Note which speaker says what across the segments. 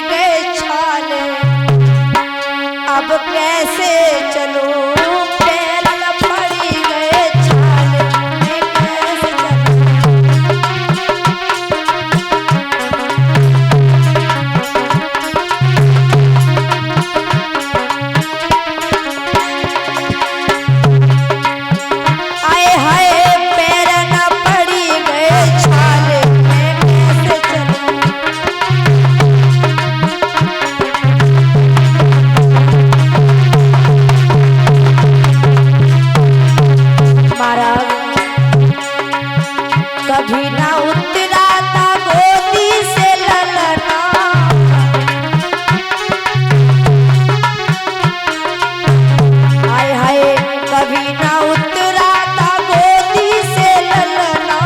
Speaker 1: गए छाले, अब कैसे चलूं? कभी ना उतरा था गोदी से ललना, हाय हाय कभी ना उतरा था गोदी से ललना।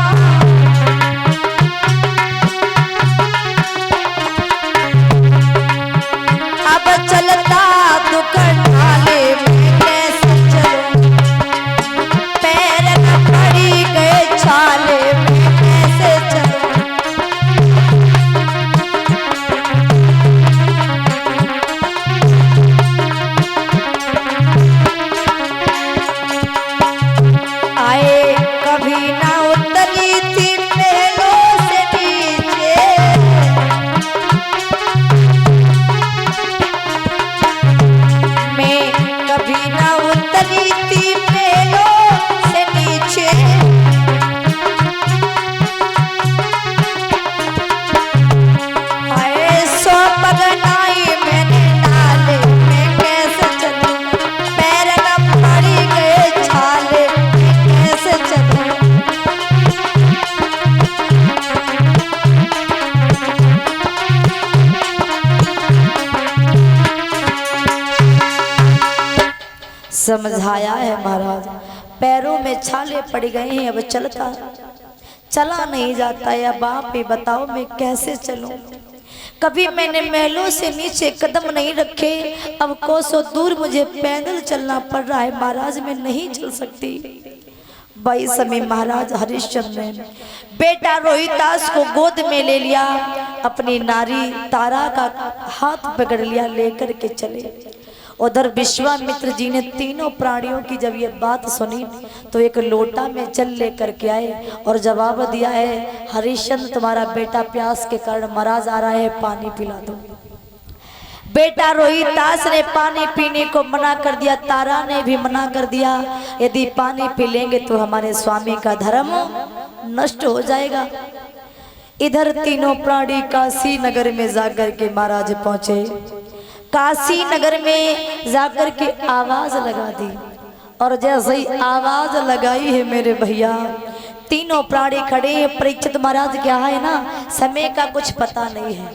Speaker 1: अब चलता दुकान ढाले में कैसे चलूं? पैर न पड़ी गए छाले में समझाया है महाराज, पैरों में छाले पड़ गए हैं, अब चला नहीं जाता है। अब आप ही बताओ मैं कैसे चलूं? कभी मैंने महलों से नीचे कदम नहीं रखे, अब कोसों दूर मुझे पैदल चलना पड़ रहा है महाराज, मैं नहीं चल सकती। भाई समय महाराज हरिश्चंद्र ने बेटा रोहिदास को गोद में ले लिया, अपनी नारी तारा का हाथ पकड़ लिया, लेकर के चले। उधर विश्वामित्र जी ने तीनों प्राणियों की जब ये बात सुनी तो एक लोटा में जल लेकर के आए और जवाब दिया है, हरिश्चंद्र तुम्हारा बेटा प्यास के कारण मरा जा रहा है, पानी पिला दो। बेटा रोहिदास ने पानी पीने को मना कर दिया, तारा ने भी मना कर दिया, यदि पानी पी लेंगे तो हमारे स्वामी का धर्म नष्ट हो जाएगा। इधर तीनों प्राणी काशी नगर में जाकर के महाराज पहुंचे। काशी नगर में जाकर के आवाज लगा दी और जैसे ही आवाज लगाई है मेरे भैया, तीनों प्राणी खड़े हैं। परीक्षित महाराज क्या है ना, समय का कुछ पता नहीं है,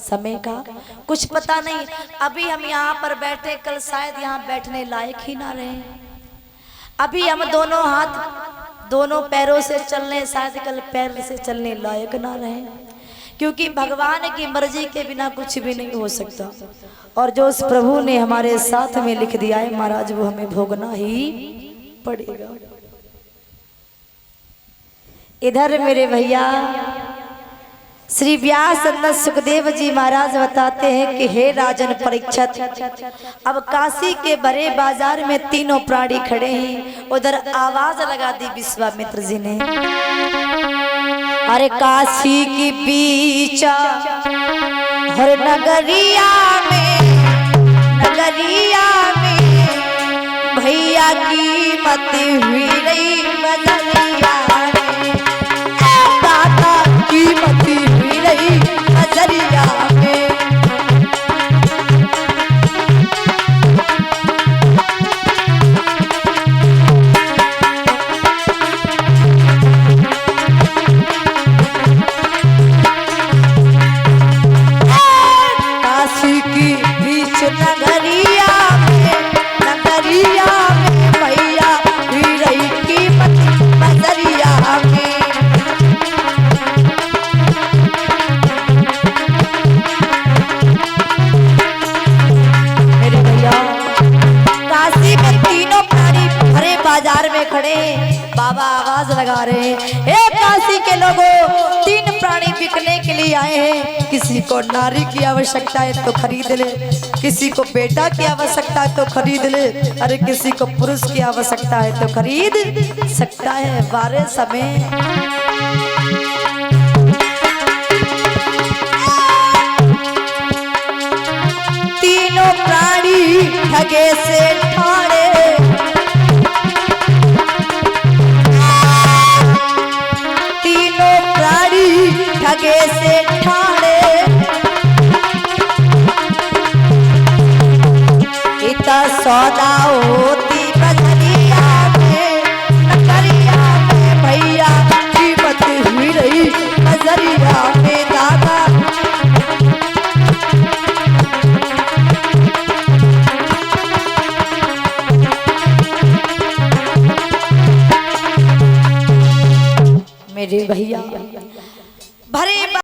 Speaker 1: समय का कुछ पता नहीं। अभी हम यहाँ पर बैठे, कल शायद यहाँ बैठने लायक ही ना रहे। अभी हम दोनों हाथ दोनों पैरों से चलने, शायद कल पैर से चलने लायक ना रहे, क्योंकि भगवान की मर्जी के बिना कुछ भी नहीं हो सकता। और जो उस प्रभु ने हमारे साथ में लिख दिया है महाराज, वो हमें भोगना ही पड़ेगा। इधर मेरे भैया श्री व्यास सुखदेव जी महाराज बताते हैं कि हे राजन परीक्षित, अब काशी के बड़े बाजार में तीनों प्राणी खड़े हैं। उधर आवाज लगा दी विश्वामित्र जी ने, अरे काशी की बीच हर नगरिया में भैया की मत हुई रही बजरिया में, दादा की मत हुई रही बजरिया में। काशी की बीच नगरिया में भैया हुई रही कीमत बजरिया में। मेरे भैया काशी में तीनों प्राणी भरे बाजार में खड़े, बाबा आवाज लगा रहे हैं, हे काशी के लोगों, तीन प्राणी बिकने के लिए आए हैं। किसी को नारी की आवश्यकता है तो खरीद ले, किसी को बेटा की आवश्यकता है तो खरीद ले, अरे किसी को पुरुष की आवश्यकता है तो खरीद सकता है। 12 समय तीनों प्राणी ठगे से ठाड़े, ठगे से ठाड़े, इतना सौदा